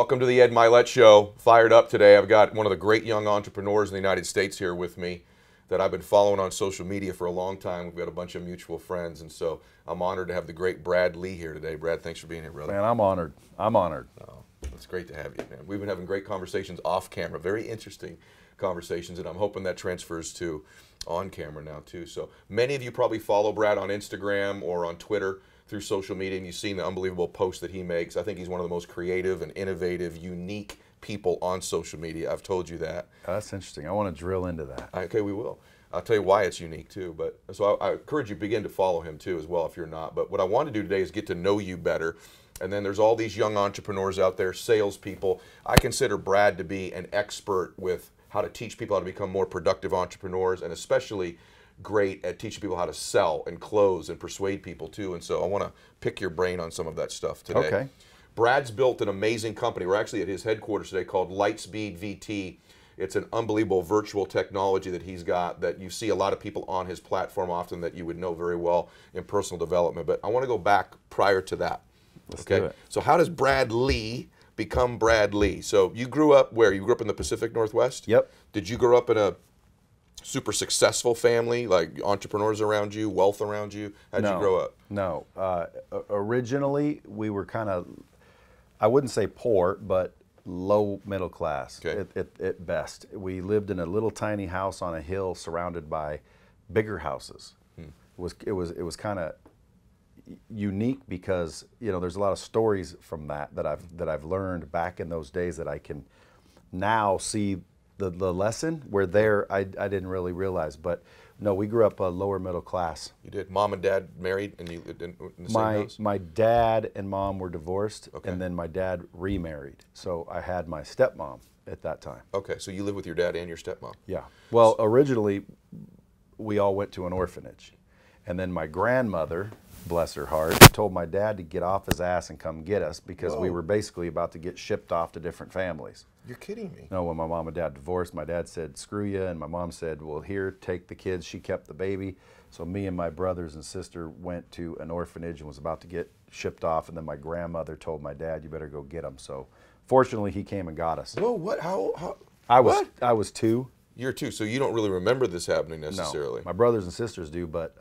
Welcome to the Ed Milet Show. Fired up today. I've got one of the great young entrepreneurs in the United States here with me that I've been following on social media for a long time. We've got a bunch of mutual friends, and so I'm honored to have the great Brad Lea here today. Brad, thanks for being here, brother. Man, I'm honored. I'm honored. Oh, it's great to have you, man. We've been having great conversations off camera, very interesting conversations, and I'm hoping that transfers to on camera now too. So many of you probably follow Brad on Instagram or on Twitter through social media, and you've seen the unbelievable posts that he makes. I think he's one of the most creative and innovative, unique people on social media. I've told you that. That's interesting. I want to drill into that. Okay, we will. I'll tell you why it's unique too. But so I encourage you to begin to follow him too as well if you're not. But what I want to do today is get to know you better. And then there's all these young entrepreneurs out there, salespeople. I consider Brad to be an expert with how to teach people how to become more productive entrepreneurs, and especially great at teaching people how to sell and close and persuade people too. And so I want to pick your brain on some of that stuff today. Okay. Brad's built an amazing company. We're actually at his headquarters today called Lightspeed VT. It's an unbelievable virtual technology that he's got that you see a lot of people on his platform often that you would know very well in personal development. But I want to go back prior to that. Let's do it. So how does Brad Lea become Brad Lea? So you grew up where? You grew up in the Pacific Northwest? Yep. Did you grow up in a super successful family, like entrepreneurs around you, wealth around you? How'd you grow up? No. Originally, we were kind of, I wouldn't say poor, but low middle class at best. We lived in a little tiny house on a hill surrounded by bigger houses. It was kind of unique because, you know, there's a lot of stories from that I've learned back in those days that I can now see the lesson where there I didn't really realize. But no, we grew up a lower middle class. You did. Mom and dad married, and you lived in the same house? My dad and mom were divorced, and then my dad remarried. So I had my stepmom at that time. Okay, so you live with your dad and your stepmom. Yeah. Well, originally we all went to an orphanage, and then my grandmother, bless her heart, told my dad to get off his ass and come get us because we were basically about to get shipped off to different families. You're kidding me. No, when my mom and dad divorced, my dad said, screw you, and my mom said, well, here, take the kids. She kept the baby. So me and my brothers and sister went to an orphanage and was about to get shipped off, and then my grandmother told my dad, you better go get them. So fortunately, he came and got us. Whoa, what? How? I was 2. You're 2, so you don't really remember this happening necessarily. No, my brothers and sisters do, but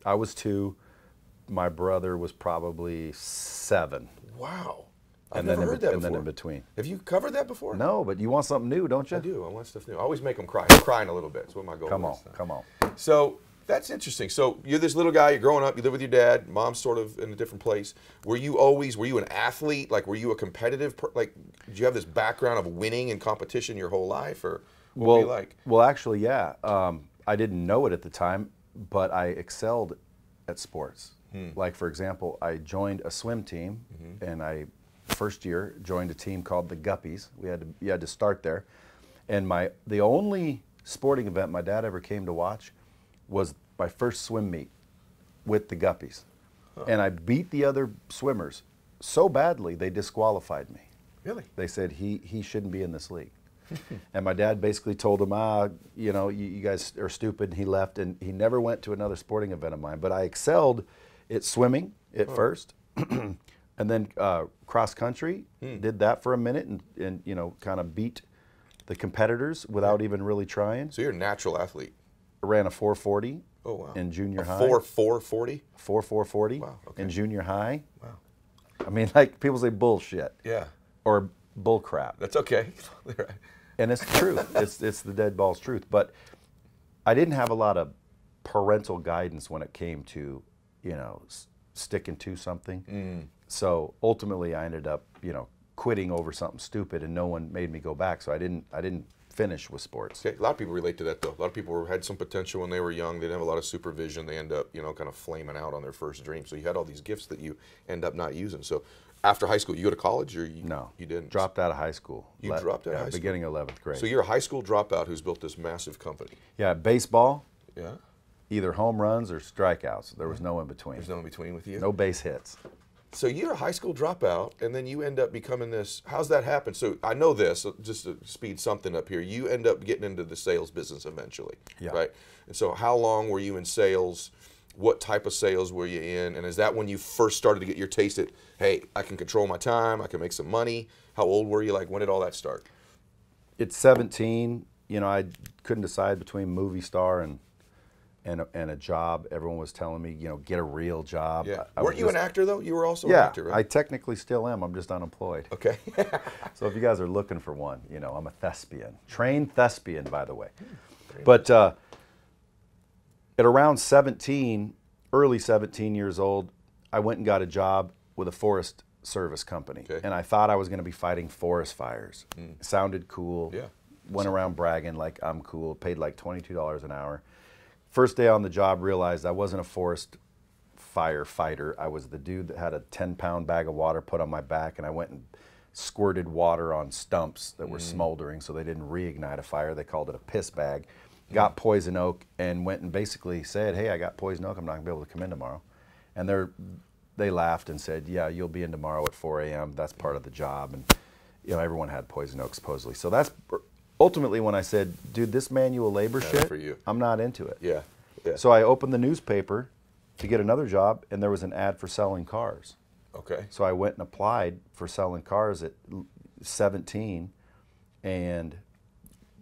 I was 2. My brother was probably 7. Wow. I've never heard that before. And then in between. Have you covered that before? No, but you want something new, don't you? I do. I want stuff new. I always make them cry. I'm crying a little bit. That's what my goal is. Come on. So that's interesting. So you're this little guy. You're growing up. You live with your dad. Mom's sort of in a different place. Were you an athlete? Like, were you a competitive? Like, did you have this background of winning and competition your whole life, or what were you like? Well, actually, yeah. I didn't know it at the time, but I excelled at sports. Like, for example, I joined a swim team, and first year joined a team called the Guppies. You had to start there, and the only sporting event my dad ever came to watch was my first swim meet with the Guppies, and I beat the other swimmers so badly they disqualified me. Really? They said he shouldn't be in this league. And my dad basically told him, you know, you guys are stupid, and he left, and he never went to another sporting event of mine. But I excelled at swimming at first, and then cross country, did that for a minute, and you know, kind of beat the competitors without even really trying. So you're a natural athlete. I ran a 440 in junior high. 440? 440 wow, okay. in junior high. Wow. I mean, like, people say bullshit. Yeah. Or bull crap. That's okay. And it's the truth. It's the dead balls truth. But I didn't have a lot of parental guidance when it came to, you know, sticking to something. So ultimately, I ended up, you know, quitting over something stupid, and no one made me go back. So I didn't finish with sports. Okay. A lot of people relate to that, though. A lot of people had some potential when they were young. They didn't have a lot of supervision. They end up, you know, kind of flaming out on their first dream. So you had all these gifts that you end up not using. So after high school, you go to college, or No, you didn't? Dropped out of high school. You dropped out of high school? Beginning of 11th grade. So you're a high school dropout who's built this massive company. Yeah, baseball. Yeah. Either home runs or strikeouts. There was no in between. There's no in between with you? No base hits. So you're a high school dropout, and then you end up becoming this. How's that happen? So I know this, just to speed something up here. You end up getting into the sales business eventually, right? And so how long were you in sales? What type of sales were you in? And is that when you first started to get your taste at, hey, I can control my time, I can make some money? How old were you? Like, when did all that start? At 17, you know, I couldn't decide between movie star and a job. Everyone was telling me, you know, get a real job. Yeah. Weren't you an actor, though? You were also an Yeah, actor, right? I technically still am. I'm just unemployed. Okay. So if you guys are looking for one, you know, I'm a thespian. Trained thespian, by the way. But at around 17, early 17 years old, I went and got a job with a Forest Service company. Okay. And I thought I was going to be fighting forest fires. Sounded cool. Yeah. Went around bragging like I'm cool. Paid like $22 an hour. First day on the job, realized I wasn't a forest firefighter. I was the dude that had a 10-pound bag of water put on my back, and I went and squirted water on stumps that were smoldering so they didn't reignite a fire. They called it a piss bag. Got poison oak and went and basically said, hey, I got poison oak. I'm not going to be able to come in tomorrow. And they laughed and said, yeah, you'll be in tomorrow at 4 a.m. That's part of the job. And you know, everyone had poison oak supposedly. So that's ultimately when I said, dude, this manual labor shit, for you. I'm not into it. Yeah. Yeah. So I opened the newspaper to get another job, and there was an ad for selling cars. Okay. So I went and applied for selling cars at 17 and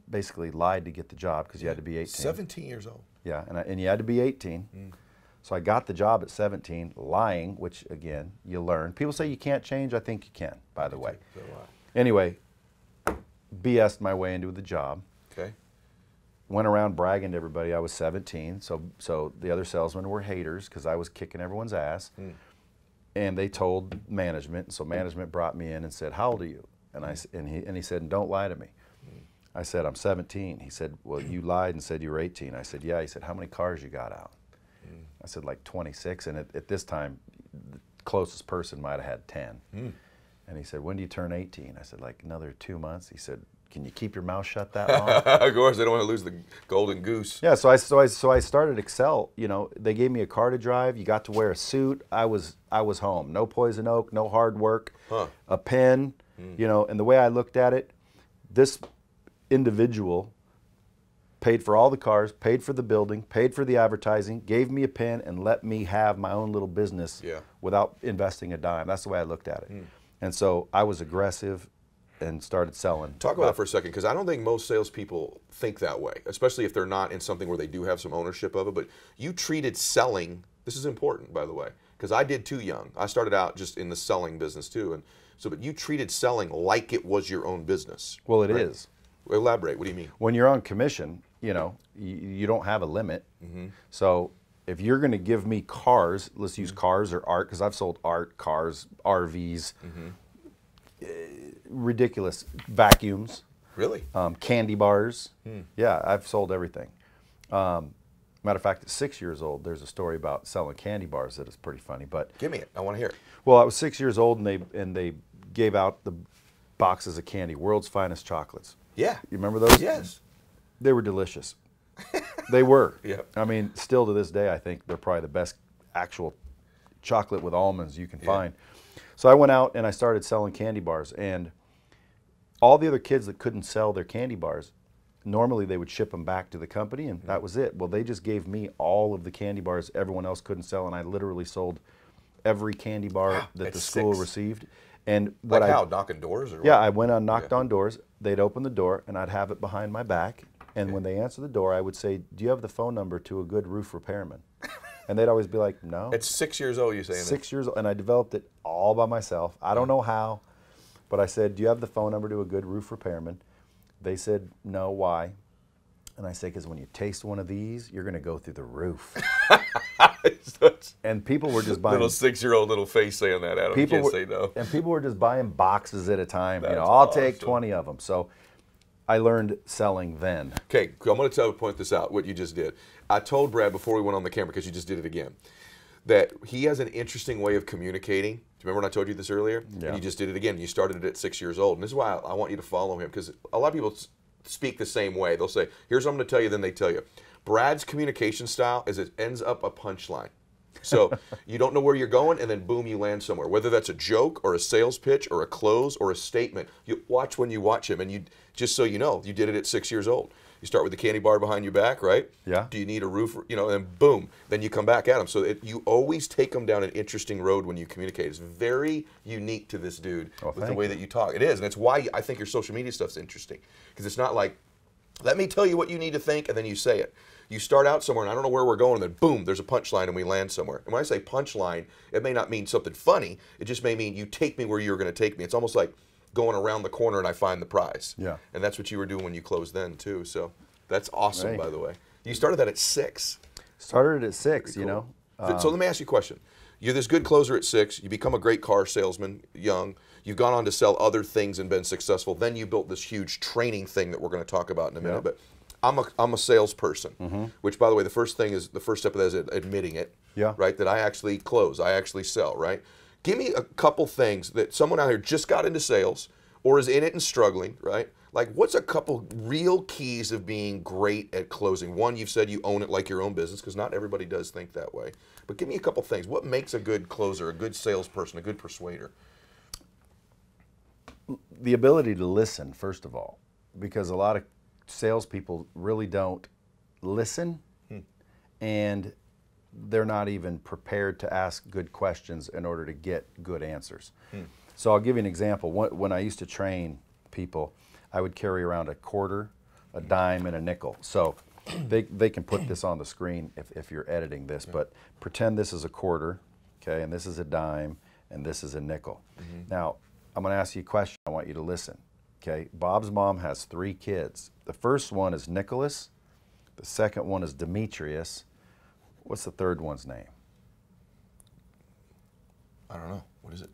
basically lied to get the job because you had to be 18. 17 years old. Yeah, and you had to be 18. So I got the job at 17, lying, which again, you learn. People say you can't change. I think you can, by the way. Anyway, BS'd my way into the job. Okay. Went around bragging to everybody I was 17. So the other salesmen were haters because I was kicking everyone's ass. And they told management. So management brought me in and said, how old are you? And he said, don't lie to me. I said, I'm 17. He said, well, you lied and said you were 18. I said, yeah. He said, how many cars you got out? I said, like 26. And at this time, the closest person might have had 10. And he said, when do you turn 18? I said, like another 2 months. He said, can you keep your mouth shut that long? Of course, they don't want to lose the golden goose. Yeah, so I started Excel. You know, they gave me a car to drive. You got to wear a suit. I was home. No poison oak, no hard work, a pen. You know, and the way I looked at it, this individual paid for all the cars, paid for the building, paid for the advertising, gave me a pen, and let me have my own little business without investing a dime. That's the way I looked at it. And so I was aggressive and started selling. Talk about that for a second, because I don't think most salespeople think that way, especially if they're not in something where they do have some ownership of it. But you treated selling, this is important, by the way, because I did too young. I started out just in the selling business too. And so, but you treated selling like it was your own business. Well, it is. Elaborate, what do you mean? When you're on commission, you know, you don't have a limit. So if you're going to give me cars, let's use cars or art, because I've sold art, cars, RVs, ridiculous vacuums. Really? Candy bars. Yeah, I've sold everything. Matter of fact, at 6 years old, there's a story about selling candy bars that is pretty funny. But give me it. I want to hear it. Well, I was 6 years old, and they gave out the boxes of candy, world's finest chocolates. Yeah. You remember those? Yes. They were delicious. They were. Yeah. I mean, still to this day, I think they're probably the best actual chocolate with almonds you can find. So I went out and I started selling candy bars, and all the other kids that couldn't sell their candy bars, normally they would ship them back to the company, and that was it. Well, they just gave me all of the candy bars everyone else couldn't sell, and I literally sold every candy bar that the school received. And what like how? Knocking doors? Or yeah, what? I went on, knocked on doors. They'd open the door, and I'd have it behind my back. And when they answer the door, I would say, do you have the phone number to a good roof repairman? And they'd always be like, no. At 6 years old, you saying 6 years old, and I developed it all by myself. I don't know how, but I said, do you have the phone number to a good roof repairman? They said, no, why? And I said, because when you taste one of these, you're going to go through the roof. And people were just buying. Little 6-year-old little face saying that at him. People Can't say no. And people were just buying boxes at a time. That's I'll take 20 of them. So I learned selling then. Okay, I'm going to point this out, what you just did. I told Brad before we went on the camera, because you just did it again, that he has an interesting way of communicating. Do you remember when I told you this earlier? Yeah. And you just did it again. You started it at 6 years old. And this is why I want you to follow him, because a lot of people speak the same way. They'll say, here's what I'm going to tell you, then they tell you. Brad's communication style is it ends up a punchline. So you don't know where you're going, and then boom, you land somewhere. Whether that's a joke or a sales pitch or a close or a statement, you watch when you watch him, and you just so you know, you did it at 6 years old. You start with the candy bar behind your back, right? Yeah. Do you need a roof? You know, and boom, then you come back at them. So you always take them down an interesting road when you communicate. It's very unique to this dude with the way that you talk. It is, and it's why I think your social media stuff's interesting, because it's not like, let me tell you what you need to think, and then you say it. You start out somewhere, and I don't know where we're going, and then boom, there's a punchline, and we land somewhere. And when I say punchline, it may not mean something funny. It just may mean you take me where you're going to take me. It's almost like going around the corner and I find the prize. Yeah. And that's what you were doing when you closed then, too. So that's awesome, by the way. You started that at 6. Started at 6, cool. you know. So let me ask you a question. You're this good closer at 6. You become a great car salesman, young. You've gone on to sell other things and been successful. Then you built this huge training thing that we're going to talk about in a minute. But I'm a salesperson, which, by the way, the first step of that is admitting it, right? That I actually close, I actually sell, right? Give me a couple things that someone out here just got into sales or is in it and struggling, right? Like, what's a couple real keys of being great at closing? One, you've said you own it like your own business, because not everybody does think that way. But give me a couple things. What makes a good closer, a good salesperson, a good persuader? The ability to listen, first of all, because a lot of salespeople really don't listen, and they're not even prepared to ask good questions in order to get good answers. So I'll give you an example. When I used to train people, I would carry around a quarter, a dime, and a nickel. So they can put this on the screen if you're editing this, but pretend this is a quarter, okay, and this is a dime, and this is a nickel. Now, I'm going to ask you a question. I want you to listen. Okay, Bob's mom has 3 kids. The first one is Nicholas. The second one is Demetrius. What's the third one's name? I don't know. What is it?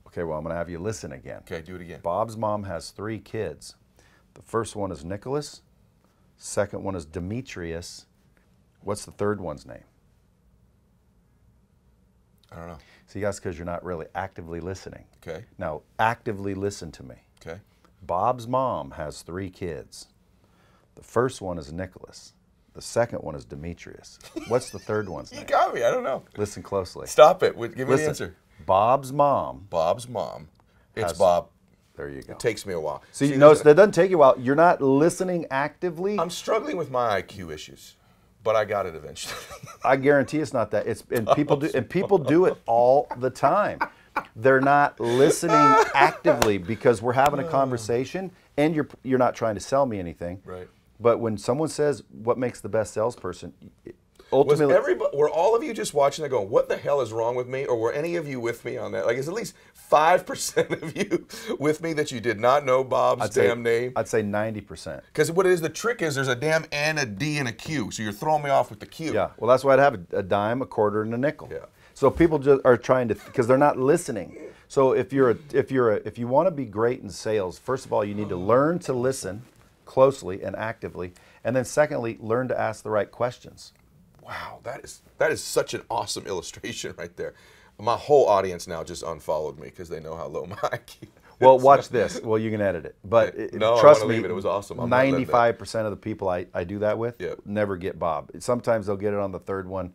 Okay, well, I'm going to have you listen again. Okay, do it again. Bob's mom has 3 kids. The first one is Nicholas. Second one is Demetrius. What's the third one's name? I don't know. See, that's because you're not really actively listening. Okay. Now, actively listen to me. Okay. Bob's mom has 3 kids. The first one is Nicholas. The second one is Demetrius. What's the third one's name? You got me. I don't know. Listen closely. Stop it. Give me the answer. Bob's mom. Bob's mom. It's Bob. There you go. It takes me a while. So you notice that doesn't take you a while. You're not listening actively. I'm struggling with my IQ issues, but I got it eventually. I guarantee it's not that. People do it all the time. They're not listening actively because we're having a conversation and you're not trying to sell me anything. Right. But when someone says what makes the best salesperson, ultimately, were all of you just watching that going, what the hell is wrong with me? Or were any of you with me on that? Like, is at least 5% of you with me that you did not know Bob's damn name? I'd say 90%. Because what it is, the trick is there's a damn N, a D, and a Q. So you're throwing me off with the Q. Yeah. Well, that's why I'd have a dime, a quarter, and a nickel. Yeah. So people just are trying to, because they're not listening. So if you want to be great in sales, first of all, you need to learn to listen closely and actively, and then secondly, learn to ask the right questions. Wow, that is such an awesome illustration right there. My whole audience now just unfollowed me because they know how low my IQ is. Well, watch this. Well, you can edit it, but no, trust me, me, it was awesome. 95% of the people I do that with Yep. never get Bob. Sometimes they'll get it on the third one,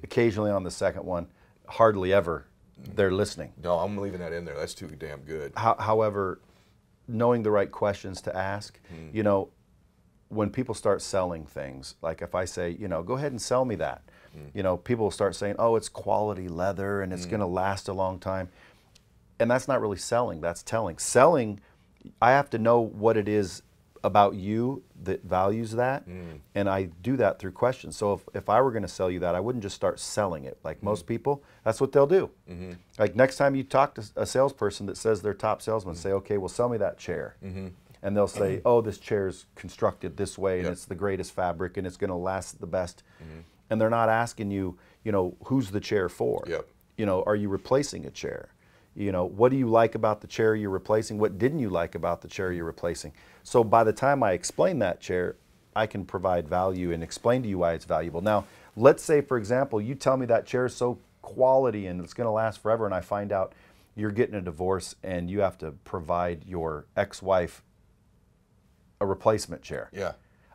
occasionally on the second one. Hardly ever they're listening. No, I'm leaving that in there. That's too damn good. However, knowing the right questions to ask, you know, when people start selling things, like if I say, you know, go ahead and sell me that, you know, people will start saying, oh, it's quality leather and it's going to last a long time. And that's not really selling, that's telling. Selling, I have to know what it is about you that values that, and I do that through questions. So if I were going to sell you that, I wouldn't just start selling it. Like most people, that's what they'll do. Like next time you talk to a salesperson that says they're top salesman, say, okay, well, sell me that chair. And they'll say, oh, this chair's constructed this way, and it's the greatest fabric, and it's going to last the best. And they're not asking you, you know, who's the chair for? You know, are you replacing a chair? You know, what do you like about the chair you're replacing? What didn't you like about the chair you're replacing? So by the time I explain that chair, I can provide value and explain to you why it's valuable. Now, let's say, for example, you tell me that chair is so quality and it's going to last forever, and I find out you're getting a divorce and you have to provide your ex-wife a replacement chair.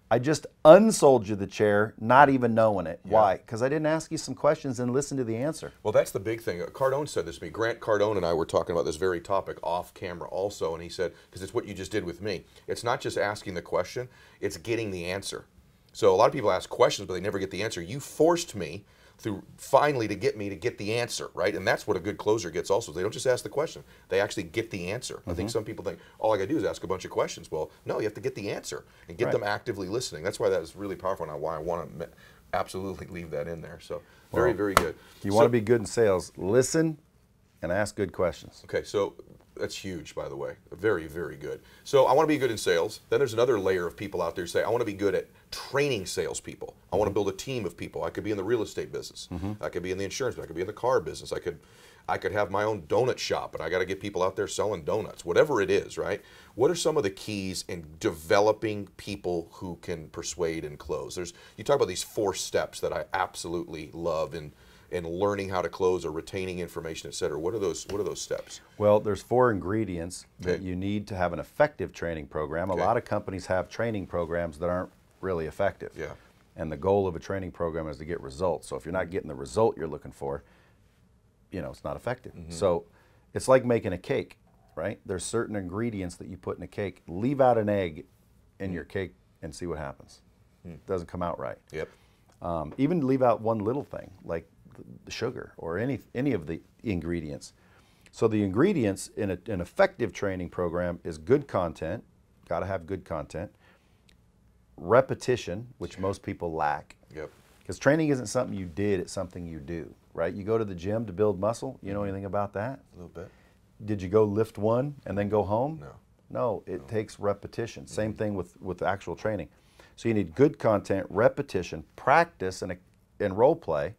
I just unsold you the chair, not even knowing it. Yeah. Why? Because I didn't ask you some questions and listen to the answer. Well, that's the big thing. Cardone said this to me. Grant Cardone and I were talking about this very topic off camera also, and he said, because it's what you just did with me. It's not just asking the question, it's getting the answer. So a lot of people ask questions, but they never get the answer. You forced me through finally to get the answer, right? And that's what a good closer gets also. They don't just ask the question, they actually get the answer. I think some people think, all I gotta do is ask a bunch of questions. Well, no, you have to get the answer and get them actively listening. That's why that is really powerful and why I want to absolutely leave that in there. So very, very good. You want to be good in sales, listen and ask good questions. Okay, so that's huge, by the way. Very, very good. So I want to be good in sales. Then there's another layer of people out there who say, I want to be good at training salespeople. I want to build a team of people. I could be in the real estate business. I could be in the insurance business. I could be in the car business. I could have my own donut shop, and I got to get people out there selling donuts. Whatever it is, right? What are some of the keys in developing people who can persuade and close? You talk about these 4 steps that I absolutely love in learning how to close or retaining information, et cetera. What are those steps? Well, there's 4 ingredients that you need to have an effective training program. A lot of companies have training programs that aren't really effective. Yeah. And the goal of a training program is to get results. So if you're not getting the result you're looking for, it's not effective. So it's like making a cake, right? There's certain ingredients that you put in a cake. Leave out an egg in your cake and see what happens. It doesn't come out right. Yep. Even leave out one little thing, like the sugar or any of the ingredients. So the ingredients in an effective training program is good content, got to have good content, repetition, which most people lack. Yep. Because training isn't something you did, it's something you do, right? You go to the gym to build muscle, you know anything about that? A little bit. Did you go lift one and then go home? No. No, it takes repetition. Same thing with actual training. So you need good content, repetition, practice, and role play,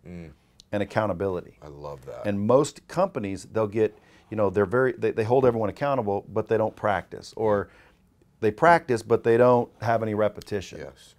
and accountability. I love that. And most companies, they'll get, they hold everyone accountable, but they don't practice. Or they practice, but they don't have any repetition. Yes.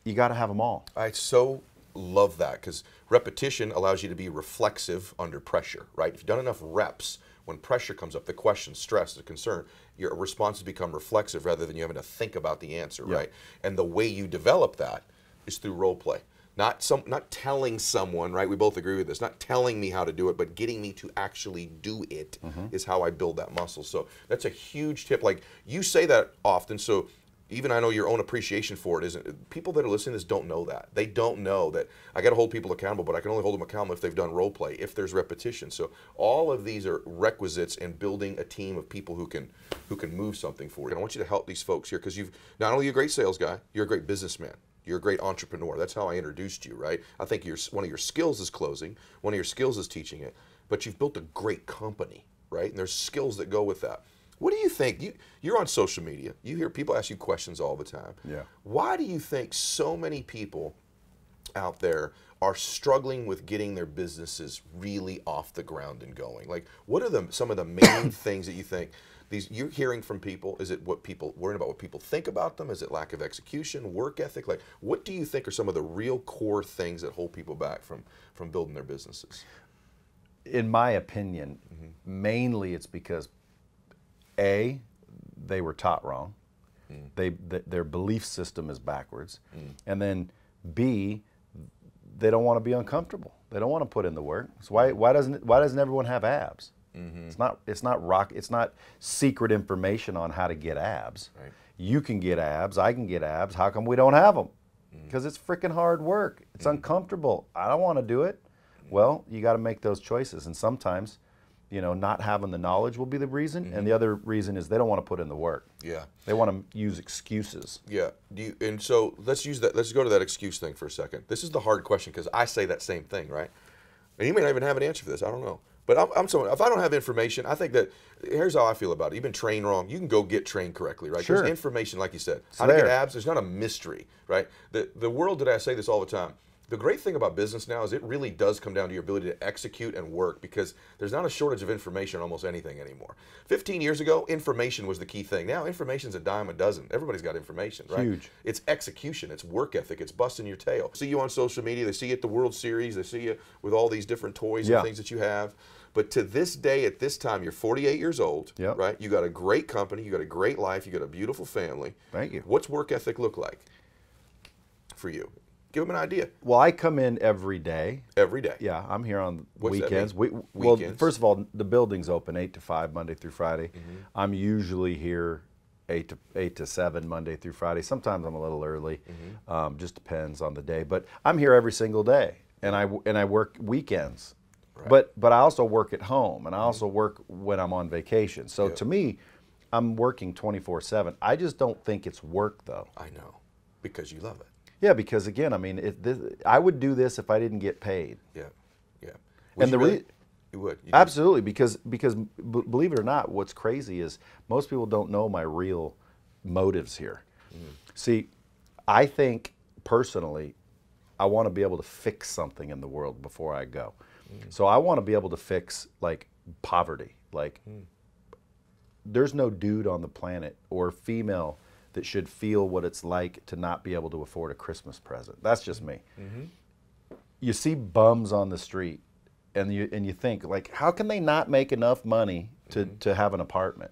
You got to have them all. I so love that because repetition allows you to be reflexive under pressure, right? If you've done enough reps, when pressure comes up, the question, stress, the concern, your responses become reflexive rather than you having to think about the answer, right? And the way you develop that is through role play. Not telling someone, right? We both agree with this. Not telling me how to do it, but getting me to actually do it is how I build that muscle. So that's a huge tip. Like you say that often, so even I know your own appreciation for it isn't. People that are listening to this don't know that. They don't know that I got to hold people accountable, but I can only hold them accountable if they've done role play, if there's repetition. So all of these are requisites in building a team of people who can move something forward. And I want you to help these folks here because you've not only a great sales guy, you're a great businessman. You're a great entrepreneur. That's how I introduced you, right? I think one of your skills is closing. One of your skills is teaching it. But you've built a great company, right? And there's skills that go with that. What do you think? You're on social media. You hear people ask you questions all the time. Yeah. Why do you think so many people out there are struggling with getting their businesses really off the ground and going? Like, what are some of the main things that you think you're hearing from people? Is it worrying about what people think about them? Is it lack of execution, work ethic? Like, what do you think are some of the real core things that hold people back from building their businesses? In my opinion, mainly it's because A, they were taught wrong. Their belief system is backwards. And then B, they don't want to be uncomfortable. They don't want to put in the work. So why doesn't everyone have abs? It's not secret information on how to get abs. Right. You can get abs, I can get abs. How come we don't have them? Because it's freaking hard work. It's uncomfortable. I don't want to do it. Well, you got to make those choices, and sometimes not having the knowledge will be the reason, and the other reason is they don't want to put in the work. Yeah. They want to use excuses. Yeah. And so let's go to that excuse thing for a second. This is the hard question because I say that same thing, right? And you may not even have an answer for this. I don't know. But I'm someone, if I don't have information, I think that, here's how I feel about it. You've been trained wrong. You can go get trained correctly, right? Sure. There's information, like you said. How to get abs, there's not a mystery, right? The world, I say this all the time, the great thing about business now is it really does come down to your ability to execute and work because there's not a shortage of information on almost anything anymore. 15 years ago, information was the key thing. Now, information's a dime a dozen. Everybody's got information, right? Huge. It's execution. It's work ethic. It's busting your tail. They see you on social media. They see you at the World Series. They see you with all these different toys and things that you have. But to this day, at this time, you're 48 years old, right? You got a great company. You got a great life. You got a beautiful family. Thank you. What's work ethic look like? for you? Give them an idea. Well, I come in every day. Every day. Yeah, I'm here on What's weekends. that mean? Well, Weekends? first of all, the building's open 8 to 5 Monday through Friday. I'm usually here 8 to 7 Monday through Friday. Sometimes I'm a little early. Just depends on the day. But I'm here every single day, and I work weekends. Right. But I also work at home, and I also work when I'm on vacation. So to me, I'm working 24/7. I just don't think it's work, though. I know, because you love it. Yeah, because again, I mean, I would do this if I didn't get paid. Yeah, yeah. And you would. You absolutely, because believe it or not, what's crazy is most people don't know my real motives here. See, I think personally, I want to be able to fix something in the world before I go. So I want to be able to fix like poverty. Like there's no dude on the planet or female that should feel what it's like to not be able to afford a Christmas present. That's just me. You see bums on the street, and you think like, how can they not make enough money to have an apartment?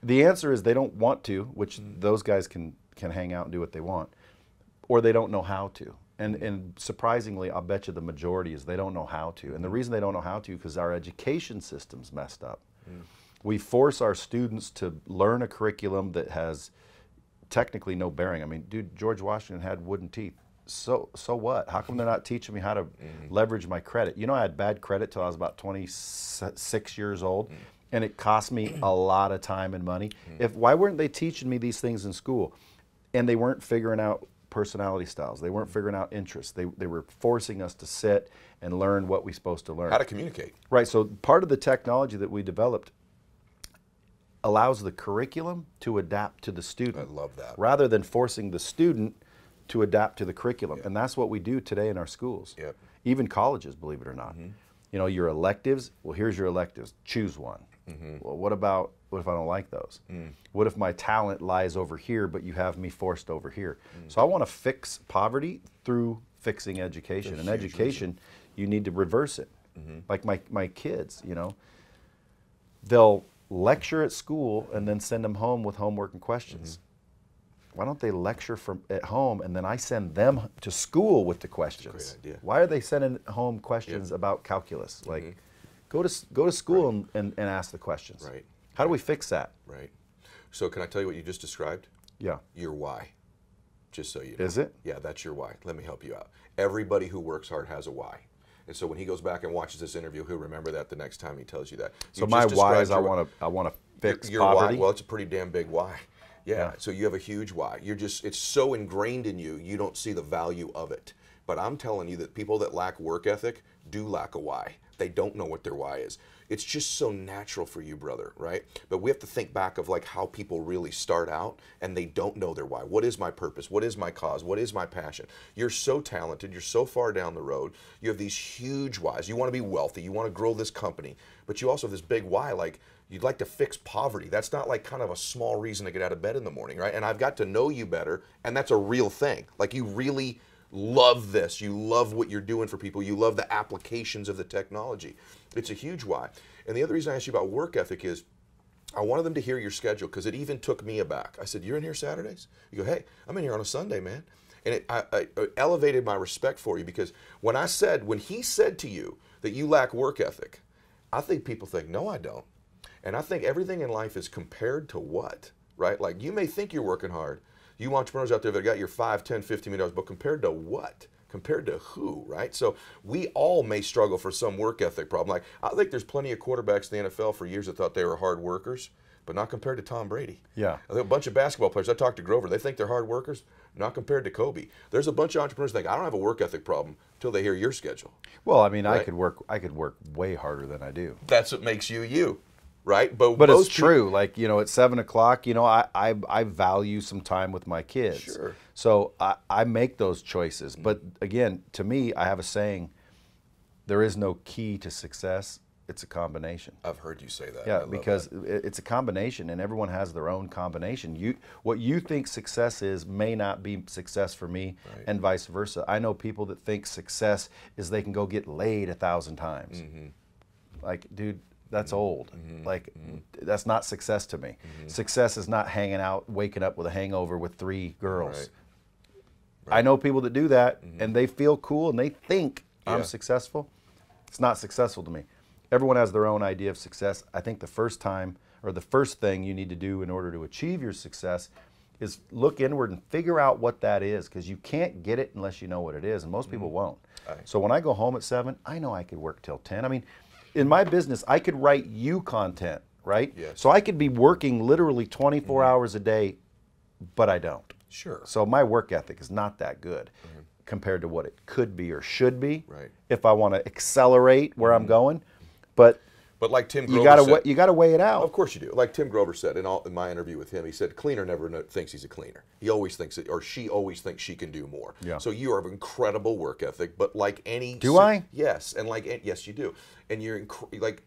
The answer is they don't want to, which those guys can hang out and do what they want, or they don't know how to. And surprisingly, I'll bet you the majority is they don't know how to. And the reason they don't know how to, because our education system's messed up. We force our students to learn a curriculum that has technically no bearing. I mean, dude, George Washington had wooden teeth. So what? How come they're not teaching me how to leverage my credit? You know, I had bad credit till I was about 26 years old, and it cost me a lot of time and money. Why weren't they teaching me these things in school? And they weren't figuring out personality styles. They weren't figuring out interests. They were forcing us to sit and learn what we're supposed to learn. How to communicate. Right. So part of the technology that we developed allows the curriculum to adapt to the student. I love that. Rather than forcing the student to adapt to the curriculum. And that's what we do today in our schools. Even colleges, believe it or not. You know, your electives, well, here's your electives. Choose one. Well, what if I don't like those? What if my talent lies over here, but you have me forced over here? So I want to fix poverty through fixing education. And education, you need to reverse it. Like my kids, you know, they'll lecture at school and then send them home with homework and questions. Why don't they lecture at home and then I send them to school with the questions? That's a great idea. Why are they sending home questions about calculus? Like, go to school and ask the questions. Right. How do we fix that? Right. So can I tell you what you just described? Yeah. Your why. Just so you know. Is it? Yeah, that's your why. Let me help you out. Everybody who works hard has a why. And so when he goes back and watches this interview, he'll remember that the next time he tells you that. So my why is I want to fix your poverty. Why, well, it's a pretty damn big why. Yeah. So you have a huge why. It's so ingrained in you, you don't see the value of it. But I'm telling you that people that lack work ethic do lack a why. They don't know what their why is. It's just so natural for you, brother, right? But we have to think back of like how people really start out and they don't know their why. What is my purpose? What is my cause? What is my passion? You're so talented. You're so far down the road. You have these huge whys. You want to be wealthy. You want to grow this company. But you also have this big why, like you'd like to fix poverty. That's not like kind of a small reason to get out of bed in the morning, right? And I've got to know you better, and that's a real thing. Like you really love this. You love what you're doing for people. You love the applications of the technology. It's a huge why. And the other reason I asked you about work ethic is I wanted them to hear your schedule because it even took me aback. I said, you're in here Saturdays? You go, hey, I'm in here on a Sunday, man. And I elevated my respect for you because when he said to you that you lack work ethic, I think people think, no, I don't. And I think everything in life is compared to what, right? Like you may think you're working hard. You entrepreneurs out there that got your $5, $10, $15 million, but compared to what? Compared to who, right? So we all may struggle for some work ethic problem. Like I think there's plenty of quarterbacks in the NFL for years that thought they were hard workers, but not compared to Tom Brady. Yeah. I think a bunch of basketball players, I talked to Grover, they think they're hard workers, not compared to Kobe. There's a bunch of entrepreneurs that think I don't have a work ethic problem until they hear your schedule. Well, I mean, right? I could work way harder than I do. That's what makes you you. Right, but it's true. Like at 7 o'clock, I value some time with my kids. Sure. So I make those choices. But again, to me, I have a saying: there is no key to success. It's a combination. I've heard you say that. Yeah, because it's a combination, and everyone has their own combination. What you think success is may not be success for me, right. And vice versa. I know people that think success is they can go get laid 1,000 times. Like, dude. That's old. Like, that's not success to me. Success is not hanging out, waking up with a hangover with 3 girls. Right. Right. I know people that do that, and they feel cool, and they think I'm successful. It's not successful to me. Everyone has their own idea of success. I think the first thing you need to do in order to achieve your success is look inward and figure out what that is, because you can't get it unless you know what it is, and most people won't. Right. So when I go home at 7, I know I could work till 10. I mean, in my business, I could write you content, right? Yes. So I could be working literally 24 hours a day, but I don't. Sure. So my work ethic is not that good compared to what it could be or should be if I want to accelerate where I'm going. But like Tim Grover said, you got to weigh it out. Of course you do. Like Tim Grover said in my interview with him, he said, cleaner never thinks he's a cleaner. He always thinks it, or she always thinks she can do more. Yeah. So you have incredible work ethic, but like any... Do I? Yes, and yes, you do. And you're like,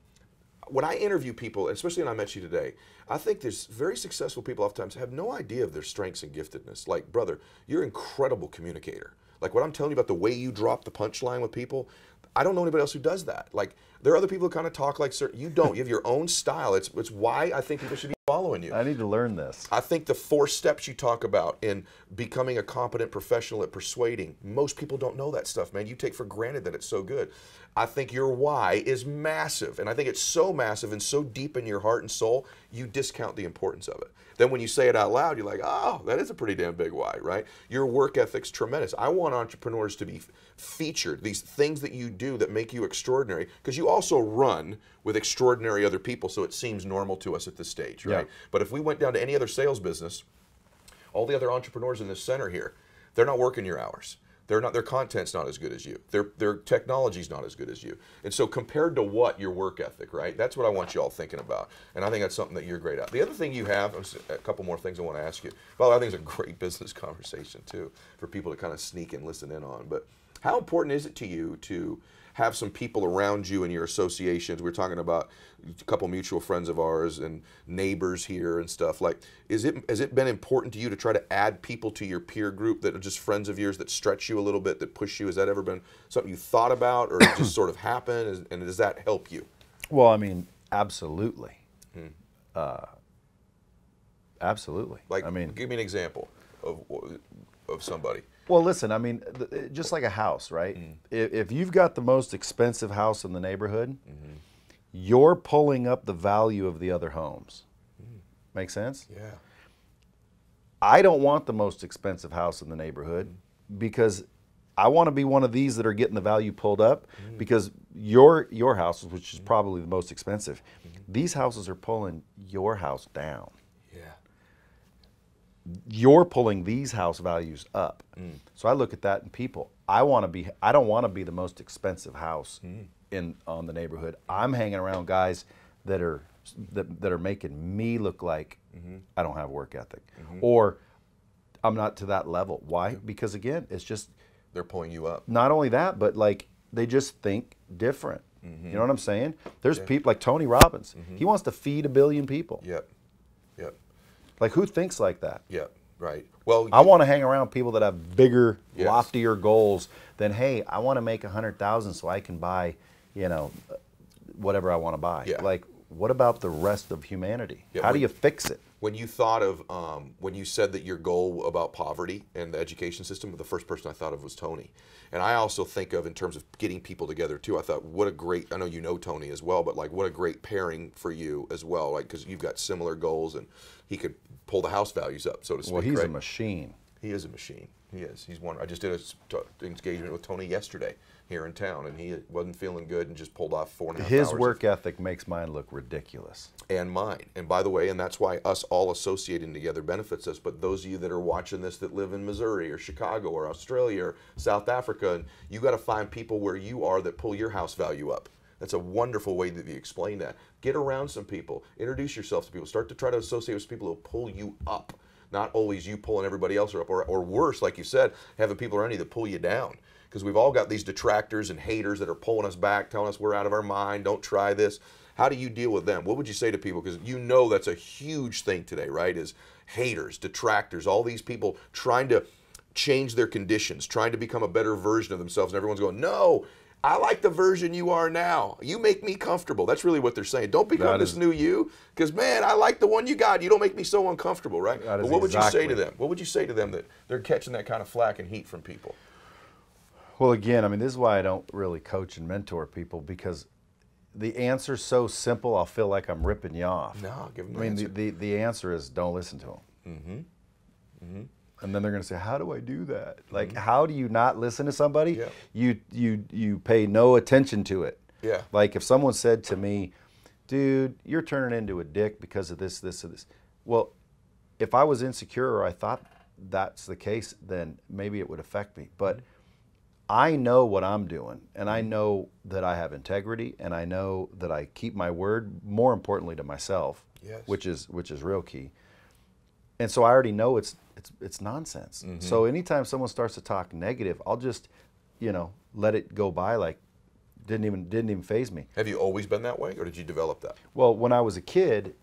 when I interview people, especially when I met you today, I think there's very successful people oftentimes have no idea of their strengths and giftedness. Like, brother, you're an incredible communicator. Like what I'm telling you about the way you drop the punchline with people, I don't know anybody else who does that. Like, there are other people who kind of talk like certain. You don't. You have your own style. It's why I think people should be following you. I need to learn this. I think the 4 steps you talk about in becoming a competent professional at persuading, most people don't know that stuff, man. You take for granted that it's so good. I think your why is massive, and I think it's so massive and so deep in your heart and soul, you discount the importance of it. Then when you say it out loud, you're like, oh, that is a pretty damn big why, right? Your work ethic's tremendous. I want entrepreneurs to be featured, these things that you do that make you extraordinary, because you also run with extraordinary other people, so it seems normal to us at this stage, right? Yeah. But if we went down to any other sales business, all the other entrepreneurs in this center here, they're not working your hours. Their content's not as good as you. Their technology's not as good as you. And so compared to what, your work ethic, right? That's what I want you all thinking about. And I think that's something that you're great at. The other thing you have, a couple more things I want to ask you. Well, I think it's a great business conversation too, for people to kind of sneak and listen in on. But how important is it to you to have some people around you in your associations? We're talking about a couple mutual friends of ours and neighbors here and stuff. Like, has it been important to you to try to add people to your peer group that are just friends of yours that stretch you a little bit, that push you? Has that ever been something you thought about, or it just sort of happened? And does that help you? Well, I mean, absolutely. Absolutely. Like, I mean, give me an example of somebody. Well, listen, I mean, just like a house, right? If you've got the most expensive house in the neighborhood, you're pulling up the value of the other homes. Make sense? Yeah. I don't want the most expensive house in the neighborhood because I want to be one of these that are getting the value pulled up, because your house, which is probably the most expensive, these houses are pulling your house down. You're pulling these house values up. So I look at that in people. I don't want to be the most expensive house on the neighborhood. I'm hanging around guys that are making me look like I don't have work ethic, or I'm not to that level. Why? Because again, it's just they're pulling you up. Not only that, but like they just think different. You know what I'm saying? There's people like Tony Robbins. He wants to feed 1 billion people. Yep. Like, who thinks like that? Yeah, right. Well, I want to hang around people that have bigger, loftier goals than, hey, I want to make 100,000 so I can buy, whatever I want to buy. Yeah. Like, what about the rest of humanity? Yeah, how do you fix it? When you thought of, when you said that your goal about poverty and the education system, the first person I thought of was Tony. And I also think of, in terms of getting people together too, I thought, what a great, I know you know Tony as well, but like, what a great pairing for you as well, like, because you've got similar goals, and he could pull the house values up, so to speak. Well, he's a machine. He is a machine. He is. He's one. I just did an engagement with Tony yesterday here in town, and he wasn't feeling good and just pulled off 4.5 hours. His work ethic makes mine look ridiculous. And mine. And by the way, and that's why us all associating together benefits us, but those of you that are watching this that live in Missouri or Chicago or Australia or South Africa, and you got to find people where you are that pull your house value up. That's a wonderful way that you explain that. Get around some people. Introduce yourself to people. Start to try to associate with people who pull you up. Not always you pulling everybody else up, or worse, like you said, having people around you that pull you down. Because we've all got these detractors and haters that are pulling us back, telling us we're out of our mind, don't try this. How do you deal with them? What would you say to people? Because you know that's a huge thing today, right? Is haters, detractors, all these people trying to change their conditions, trying to become a better version of themselves, and everyone's going, no, I like the version you are now. You make me comfortable. That's really what they're saying. Don't become this new you, because, man, I like the one you got. You don't make me so uncomfortable, right? But what would you say to them? What would you say to them that they're catching that kind of flack and heat from people? Well, again, I mean, this is why I don't really coach and mentor people, because the answer's so simple, I'll feel like I'm ripping you off. No, give them the answer. The answer is don't listen to them. Mm-hmm. And then they're going to say, how do I do that? Like, how do you not listen to somebody? Yeah. You pay no attention to it. Yeah. Like, if someone said to me, dude, you're turning into a dick because of this, this, and this. Well, if I was insecure or I thought that's the case, then maybe it would affect me. But I know what I'm doing, and I know that I have integrity, and I know that I keep my word, more importantly to myself, which is real key. And so I already know it's nonsense. So anytime someone starts to talk negative, I'll just, let it go by, like didn't even faze me. Have you always been that way, or did you develop that? Well, when I was a kid,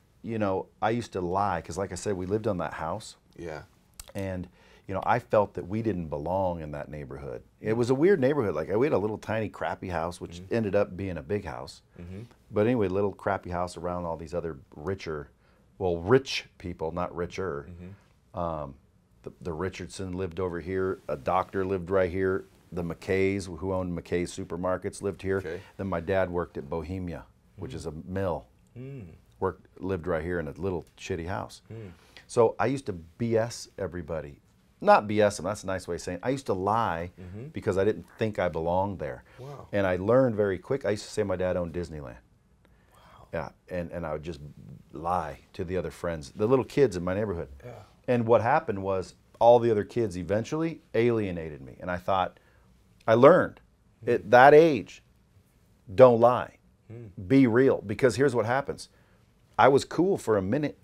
I used to lie, because like I said, we lived on that house. Yeah. And I felt that we didn't belong in that neighborhood. It was a weird neighborhood. Like, we had a little tiny crappy house, which ended up being a big house. But anyway, little crappy house around all these other rich people, not richer. The Richardson lived over here. A doctor lived right here. The McKays, who owned McKay's supermarkets, lived here. Okay. Then my dad worked at Bohemia, which is a mill. Lived right here in a little shitty house. So I used to BS everybody. Not BS them, that's a nice way of saying it. I used to lie because I didn't think I belonged there. Wow. And I learned very quick. I used to say my dad owned Disneyland. Wow. Yeah, and I would just lie to the other friends, the little kids in my neighborhood. Yeah. And what happened was all the other kids eventually alienated me. And I thought, I learned at that age, don't lie. Be real. Because here's what happens. I was cool for a minute,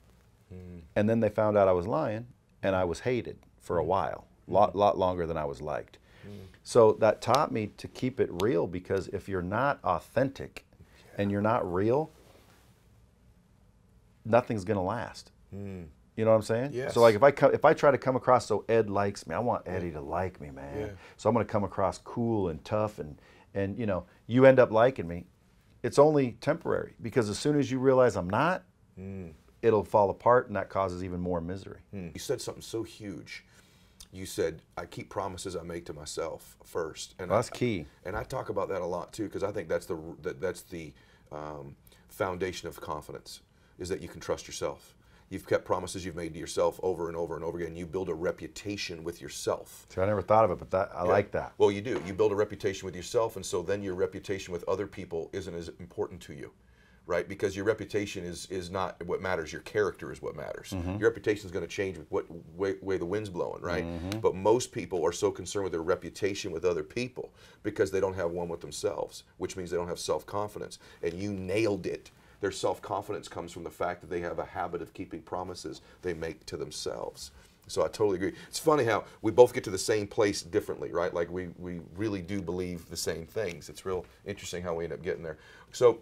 and then they found out I was lying, and I was hated for a while, lot longer than I was liked. So that taught me to keep it real, because if you're not authentic and you're not real, nothing's gonna last. You know what I'm saying? Yes. So like if I try to come across so Ed likes me, I want Eddie to like me, man. Yeah. So I'm gonna come across cool and tough, and you end up liking me. It's only temporary, because as soon as you realize I'm not, it'll fall apart, and that causes even more misery. You said something so huge. You said, I keep promises I make to myself first. And that's key. And I talk about that a lot too, because I think that's the foundation of confidence, is that you can trust yourself. You've kept promises you've made to yourself over and over and over again. You build a reputation with yourself. See, I never thought of it, but I like that. Well, you do. You build a reputation with yourself, and so then your reputation with other people isn't as important to you. Right, because your reputation is not what matters. Your character is what matters. Your reputation is going to change with what way the wind's blowing, right? But most people are so concerned with their reputation with other people because they don't have one with themselves, which means they don't have self-confidence. And you nailed it. Their self-confidence comes from the fact that they have a habit of keeping promises they make to themselves. So I totally agree. It's funny how we both get to the same place differently, right? Like we really do believe the same things. It's real interesting how we end up getting there. So.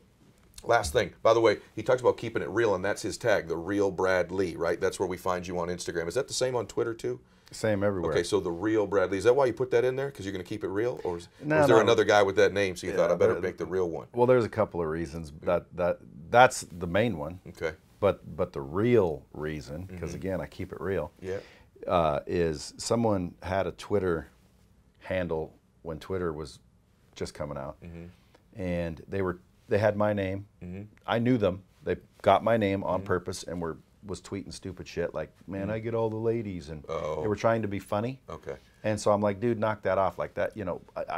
Last thing, by the way, he talks about keeping it real, and that's his tag, the real Brad Lea, right? That's where we find you on Instagram. Is that the same on Twitter too? Same everywhere. Okay, so the real Brad Lea. Is that why you put that in there? Because you're going to keep it real, or is there another guy with that name? So you thought I better make the real one. Well, there's a couple of reasons. That's the main one. Okay. But the real reason, because again I keep it real, is someone had a Twitter handle when Twitter was just coming out, and they had my name. I knew them. They got my name on purpose and was tweeting stupid shit like, man, I get all the ladies, and they were trying to be funny. Okay. And so I'm like, dude, knock that off. Like that,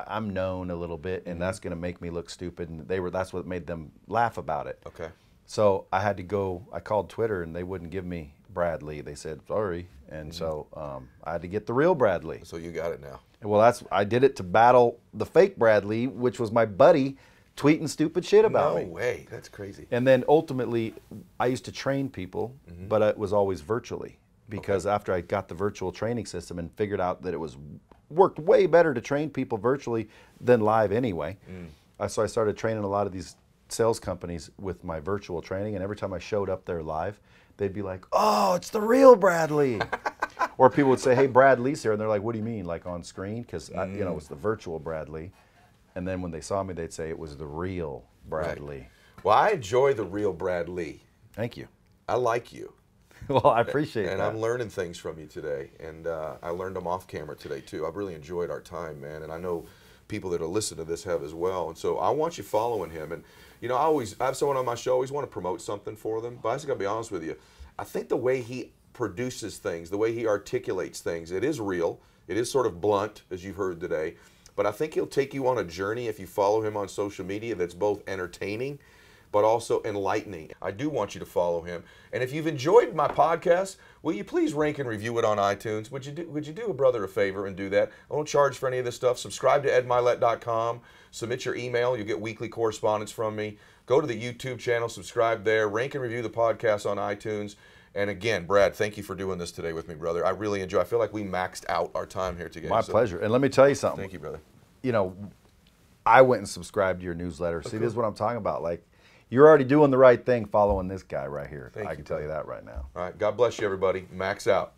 I'm known a little bit, and that's going to make me look stupid. And that's what made them laugh about it. Okay. So I had to go. I called Twitter, and they wouldn't give me Brad Lea. They said sorry, and so I had to get the real Brad Lea. So you got it now. Well, I did it to battle the fake Brad Lea, which was my buddy tweeting stupid shit about me. No way, that's crazy. And then ultimately, I used to train people, but it was always virtually, because after I got the virtual training system and figured out that it worked way better to train people virtually than live anyway. So I started training a lot of these sales companies with my virtual training, and every time I showed up there live, they'd be like, oh, it's the real Brad Lea. Or people would say, hey, Brad Lea's here, and they're like, what do you mean, like on screen? Because it's the virtual Brad Lea. And then when they saw me, they'd say it was the real Brad Lea. Well, I enjoy the real Brad Lea. Thank you. I like you. Well, I appreciate that. And I'm learning things from you today, and I learned them off camera today too. I've really enjoyed our time, man, and I know people that are listening to this have as well. And so I want you following him. And you know, I have someone on my show, I always want to promote something for them, but I just got to be honest with you. I think the way he produces things, the way he articulates things, it is real. It is sort of blunt, as you've heard today, but I think he'll take you on a journey if you follow him on social media that's both entertaining but also enlightening. I do want you to follow him. And if you've enjoyed my podcast, will you please rank and review it on iTunes? Would you do a brother a favor and do that? I won't charge for any of this stuff. Subscribe to edmilet.com. Submit your email. You'll get weekly correspondence from me. Go to the YouTube channel, subscribe there, rank and review the podcast on iTunes. And again, Brad, thank you for doing this today with me, brother. I really enjoy it. I feel like we maxed out our time here together. My pleasure. And let me tell you something. Thank you, brother. You know, I went and subscribed to your newsletter. See, Okay. this is what I'm talking about. Like, you're already doing the right thing following this guy right here. Thank I you, can tell you that right now. All right. God bless you, everybody. Max out.